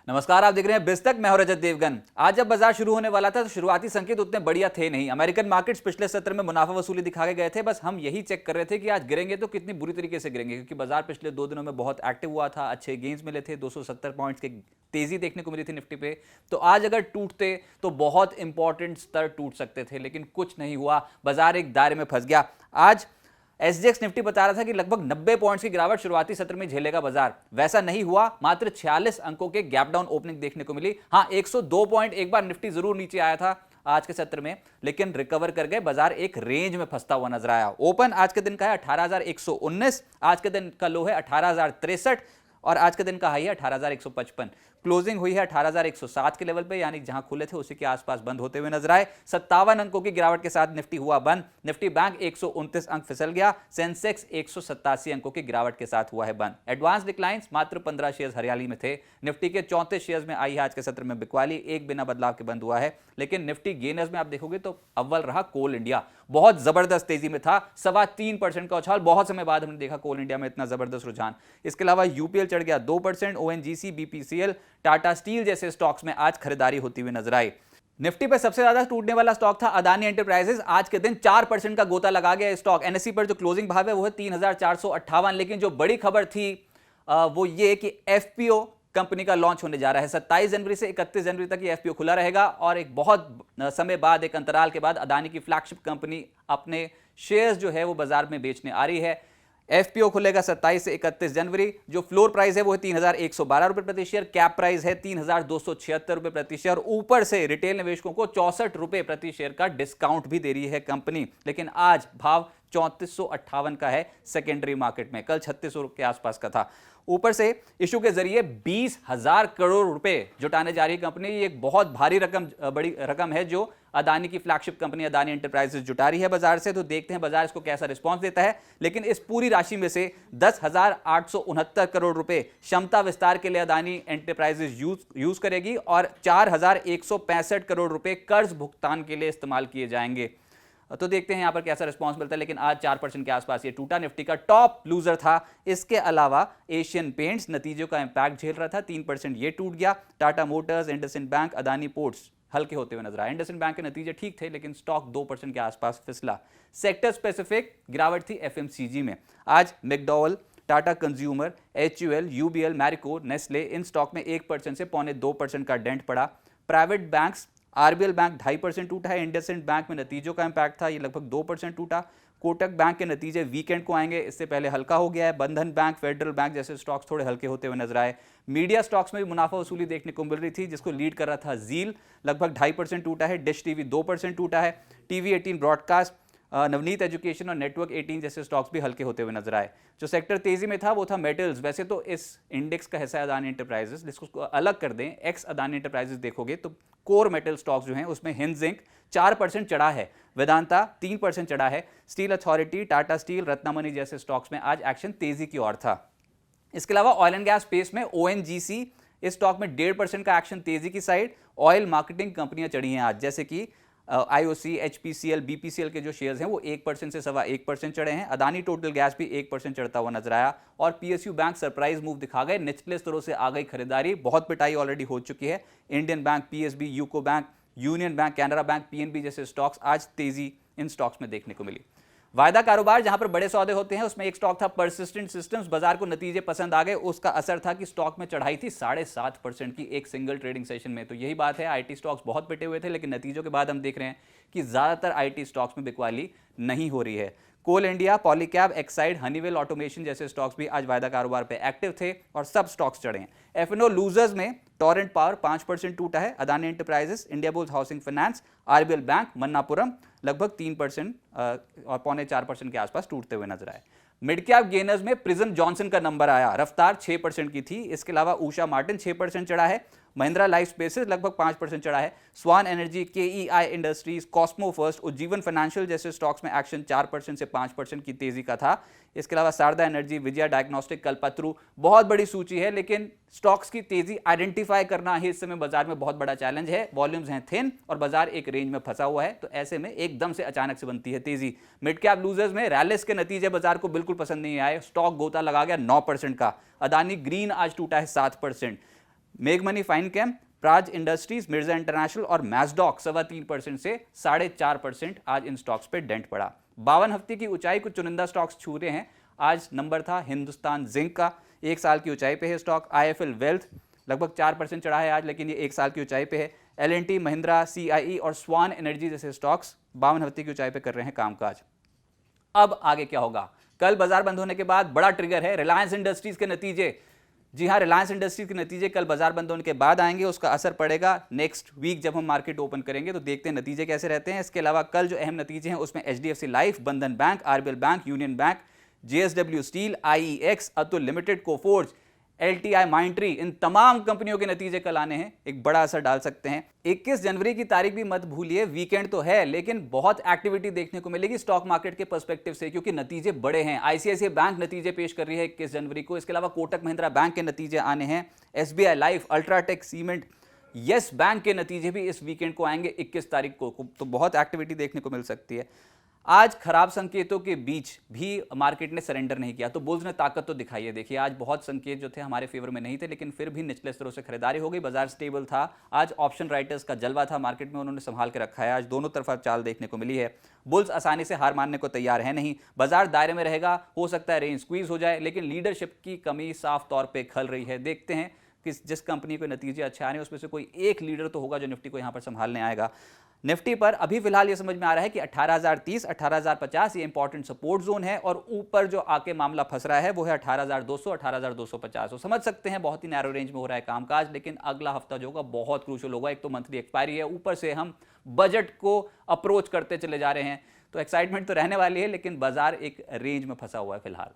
नमस्कार, आप देख रहे हैं बिस्तक। मैं हूं रजत देवगन। आज जब बाजार शुरू होने वाला था तो शुरुआती संकेत उतने बढ़िया थे नहीं। अमेरिकन मार्केट्स पिछले सत्र में मुनाफा वसूली दिखा के गए थे। बस हम यही चेक कर रहे थे कि आज गिरेंगे तो कितनी बुरी तरीके से गिरेंगे, क्योंकि बाजार पिछले 2 दिनों में बहुत एक्टिव हुआ था। अच्छे गेंस मिले थे, 270 पॉइंट्स की तेजी देखने को मिली थी निफ्टी पे। तो आज अगर टूटते तो बहुत इंपॉर्टेंट स्तर टूट सकते थे, लेकिन कुछ नहीं हुआ। बाजार एक दायरे में फंस गया। आज एसजीएक्स निफ्टी बता रहा था कि लगभग 90 पॉइंट्स की गिरावट शुरुआती सत्र में झेलेगा बाजार। वैसा नहीं हुआ, मात्र 46 अंकों के गैप डाउन ओपनिंग देखने को मिली। हां, 102 पॉइंट एक बार निफ्टी जरूर नीचे आया था आज के सत्र में, लेकिन रिकवर कर गए। बाजार एक रेंज में फंसता हुआ नजर आया। ओपन आज के दिन का है 18,119, आज के दिन का लो है 18,063 और आज के दिन का हाई है 18,155। क्लोजिंग हुई है 18,107 के लेवल पे, यानी जहां खुले थे उसी के आसपास बंद होते हुए नजर आए। 57 अंकों की गिरावट के साथ निफ्टी हुआ बंद। निफ्टी बैंक 129 अंक फिसल गया। सेंसेक्स 187 अंकों की गिरावट के साथ हुआ है बंद। एडवांस डिक्लाइंस मात्र 15 शेयर्स हरियाली में थे। निफ्टी के 34 शेयर्स में आई है आज के सत्र में बिकवाली, एक बिना बदलाव के बंद हुआ है। लेकिन निफ्टी गेनर्स में आप देखोगे तो अव्वल रहा कोल इंडिया। बहुत जबरदस्त तेजी में था, 3.25% का उछाल। बहुत समय बाद हमने देखा कोल इंडिया में इतना जबरदस्त रुझान। इसके अलावा यूपीएल चढ़ गया 2%। ओएनजीसी, बीपीसीएल, टाटा स्टील जैसे स्टॉक्स में आज खरीदारी होती हुई नजर आई। निफ्टी पे सबसे ज्यादा टूटने वाला स्टॉक था अदानी एंटरप्राइजेस। आज के दिन 4% का गोता लगा गया स्टॉक। एनएसई पर जो क्लोजिंग भाव है वो है 3,458। लेकिन जो बड़ी खबर थी वो ये कि एफपीओ कंपनी का लॉन्च होने जा रहा है। 27 जनवरी से 31 जनवरी तक ये एफपीओ खुला रहेगा और एक बहुत समय बाद, एक अंतराल के बाद अदानी की फ्लैगशिप कंपनी अपने शेयर्स जो है वो बाजार में बेचने आ रही है। एफपीओ खुलेगा 27 से 31 जनवरी। जो फ्लोर प्राइस है वो है 3,112 रुपए प्रति शेयर। कैप प्राइस है 3,276 रुपए प्रति शेयर। ऊपर से रिटेल निवेशकों को 64 रुपए प्रति शेयर का डिस्काउंट भी दे रही है कंपनी। लेकिन आज भाव 3458 का है सेकेंडरी मार्केट में, कल 3600 के आसपास का था। ऊपर से इशू के जरिए 20,000 करोड़ रुपए जुटाने जा रही है कंपनी। ये एक बहुत भारी रकम, बड़ी रकम है जो अदानी की फ्लैगशिप कंपनी अदानी एंटरप्राइजेस जुटा रही है बाजार से। तो देखते हैं बाजार इसको कैसा रिस्पांस देता है। लेकिन इस पूरी राशि में से 10,869 करोड़ रुपए क्षमता विस्तार के लिए अदानी एंटरप्राइजेस यूज करेगी और 4,165 करोड़ रुपए कर्ज भुगतान के लिए इस्तेमाल किए जाएंगे। तो देखते हैं यहां पर कैसा रिस्पांस मिलता है। लेकिन आज 4% के आसपास ये टूटा। निफ्टी का टॉप लूजर था। इसके अलावा एशियन पेंट्स नतीजों का इंपैक्ट झेल रहा था, 3% ये टूट गया। Tata Motors, IndusInd bank, Adani ports हल्के होते हुए नजर आए। इंडसइंड बैंक के नतीजे ठीक थे, लेकिन स्टॉक 2% के आसपास फिसला। सेक्टर स्पेसिफिक गिरावट थी एफएमसीजी में। आज McDowell, Tata consumer, HUL, UBL, Marico, Nestle, in stock में 1% से 0.25% का डेंट पड़ा। प्राइवेट बैंक्स, आरबीएल बैंक 2.5% टूटा है। इंडसइंड बैंक में नतीजों का इंपैक्ट था, ये लगभग 2% टूटा। कोटक बैंक के नतीजे वीकेंड को आएंगे, इससे पहले हल्का हो गया है। बंधन बैंक, फेडरल बैंक जैसे स्टॉक्स थोड़े हल्के होते हुए नजर आए। मीडिया स्टॉक्स में भी मुनाफा वसूली देखने को मिल रही थी, जिसको लीड कर रहा था जील, लगभग 2.5% टूटा है। डिश टीवी 2% टूटा है। टीवी 18 ब्रॉडकास्ट, नवनीत एजुकेशन और नेटवर्क 18 जैसे स्टॉक्स भी हल्के होते हुए नजर आए। जो सेक्टर तेजी में था वो था मेटल्स। वैसे तो इस इंडेक्स का हिस्सा है अदानी एंटरप्राइजेस, जिसको अलग कर दें, एक्स अदानी एंटरप्राइजेस देखोगे तो कोर मेटल स्टॉक्स जो हैं उसमें हिंद जिंक 4% चढ़ा है, वेदांता 3% चढ़ा है। Steel authority, Tata steel, Ratnamani जैसे स्टॉक्स में आज एक्शन तेजी की ओर था। इसके अलावा ऑयल एंड गैस स्पेस में ओएनजीसी, इस स्टॉक में 1.5% का एक्शन तेजी की साइड। ऑयल मार्केटिंग कंपनियां चढ़ी हैं आज, जैसे कि आईओसी, एचपीसीएल, बीपीसीएल के जो शेयर्स हैं वो 1% से 1.25% चढ़े हैं। अदानी टोटल गैस भी 1% चढ़ता हुआ नजर आया। और पीएसयू बैंक सरप्राइज मूव दिखा गए, निचले स्तरों से आ गई खरीदारी, बहुत पिटाई ऑलरेडी हो चुकी है। Indian bank, PSB, UCO bank, union bank, Canara bank, PNB जैसे स्टॉक्स, आज तेजी इन स्टॉक्स में देखने को मिली। वायदा कारोबार जहां पर बड़े सौदे होते हैं, उसमें एक स्टॉक था परसिस्टेंट सिस्टम्स। बाजार को नतीजे पसंद आ गए। उसका असर था कि स्टॉक में चढ़ाई थी 7.5% की एक सिंगल ट्रेडिंग सेशन में। तो यही बात है, आईटी स्टॉक्स बहुत पिटे हुए थे, लेकिन नतीजों के बाद हम देख रहे हैं कि ज्यादातर आईटी स्टॉक्स में बिकवाली नहीं हो रही है। Coal India, Polycab, Exide, Honeywell Automation जैसे स्टॉक्स भी आज वायदा कारोबार पे एक्टिव थे और सब स्टॉक्स चढ़े हैं। एफएनओ लूजर्स में टोरेंट पावर 5% टूटा है। Adani enterprises, Indiabulls housing finance, RBL bank, Manappuram लगभग 3% और 0.25% के आसपास टूटते हुए नजर आए। मिड कैप गेनर्स में प्रिज्म जॉनसन का नंबर आया, रफ्तार 6% की थी। इसके अलावा उषा मार्टिन 6% चढ़ा है। महिंद्रा लाइफ स्पेसेस लगभग 5% चढ़ा है। Swan energy, KEI industries, Cosmo First, Ujjivan financial जैसे स्टॉक्स में एक्शन 4% से 5% की तेजी का था। इसके अलावा शारदा एनर्जी, विजया डायग्नोस्टिक, कल्पतरू, बहुत बड़ी सूची है, लेकिन स्टॉक्स की तेजी आइडेंटिफाई करना ही इस समय बाजार में बहुत बड़ा चैलेंज है। वॉल्यूम्स हैं थिन और बाजार एक रेंज में फंसा हुआ है, तो ऐसे में एकदम से अचानक से बनती है तेजी। मिड कैप लूजर्स में रैलिस के नतीजे बाजार को बिल्कुल पसंद नहीं आए। स्टॉक गोता लगा गया 9% का। अदानी ग्रीन आज टूटा है 7%। मेघमनी फाइनकेम, प्राज इंडस्ट्रीज, मिर्जा इंटरनेशनल और मैसडॉक 3.25% से 4.5% आज इन स्टॉक्स पे डेंट पड़ा। 52 हफ्ते की ऊंचाई कुछ चुनिंदा स्टॉक्स छू रहे हैं। आज नंबर था हिंदुस्तान जिंक का, 1 साल की ऊंचाई पे है स्टॉक। IIFL वेल्थ लगभग 4% चढ़ा है आज, लेकिन ये 1 साल की ऊंचाई पे है। L&T, महिंद्रा, CIE और स्वान एनर्जी जैसे स्टॉक्स 52 हफ्ते की ऊंचाई पे कर रहे हैं कामकाज। अब आगे क्या होगा? कल बाजार बंद होने के बाद बड़ा ट्रिगर है रिलायंस इंडस्ट्रीज के नतीजे। जी हां, रिलायंस इंडस्ट्रीज के नतीजे कल बाजार बंद होने के बाद आएंगे। उसका असर पड़ेगा नेक्स्ट वीक जब हम मार्केट ओपन करेंगे, तो देखते हैं नतीजे कैसे रहते हैं। इसके अलावा कल जो अहम नतीजे हैं उसमें HDFC life, Bandhan bank, RBL bank, union bank, JSW steel, IEX, Atul limited, Coforge, LTI, Mindtree, इन तमाम कंपनियों के नतीजे कल आने हैं, एक बड़ा असर डाल सकते हैं। 21 जनवरी की तारीख भी मत भूलिए, वीकेंड तो है लेकिन बहुत एक्टिविटी देखने को मिलेगी स्टॉक मार्केट के पर्सपेक्टिव से, क्योंकि नतीजे बड़े हैं। ICICI बैंक नतीजे पेश कर रही है 21 जनवरी को। इसके अलावा कोटक महिंद्रा बैंक के नतीजे आने हैं, SBI life, UltraTech cement, yes bank के नतीजे भी इस वीकेंड को आएंगे 21 तारीख को, तो बहुत एक्टिविटी देखने को मिल सकती है। आज खराब संकेतों के बीच भी मार्केट ने सरेंडर नहीं किया, तो बुल्स ने ताकत तो दिखाई है। देखिए आज बहुत संकेत जो थे हमारे फेवर में नहीं थे, लेकिन फिर भी निचले स्तरों से खरीदारी हो गई, बाजार स्टेबल था। आज ऑप्शन राइटर्स का जलवा था मार्केट में, उन्होंने संभाल के रखा है। आज दोनों तरफा चाल देखने को मिली है। बुल्स आसानी से हार मानने को तैयार है नहीं, बाजार दायरे में रहेगा, हो सकता है रेंज स्क्वीज हो जाए, लेकिन लीडरशिप की कमी साफ तौर पर खल रही है। देखते हैं कि जिस कंपनी के नतीजे अच्छे आ रहे हैं उसमें से कोई एक लीडर तो होगा जो निफ्टी को यहां पर संभालने आएगा। निफ्टी पर अभी फिलहाल ये समझ में आ रहा है कि 18,030, 18,050 ये इंपॉर्टेंट सपोर्ट जोन है, और ऊपर जो आके मामला फंस रहा है वो है 18,200, 18,250। तो समझ सकते हैं बहुत ही नैरो रेंज में हो रहा है कामकाज, लेकिन अगला हफ्ता जो होगा बहुत क्रूशियल होगा। एक तो मंथली एक्सपायरी है, ऊपर से हम बजट को अप्रोच करते चले जा रहे हैं, तो एक्साइटमेंट तो रहने वाली है, लेकिन बाजार एक रेंज में फंसा हुआ है फिलहाल।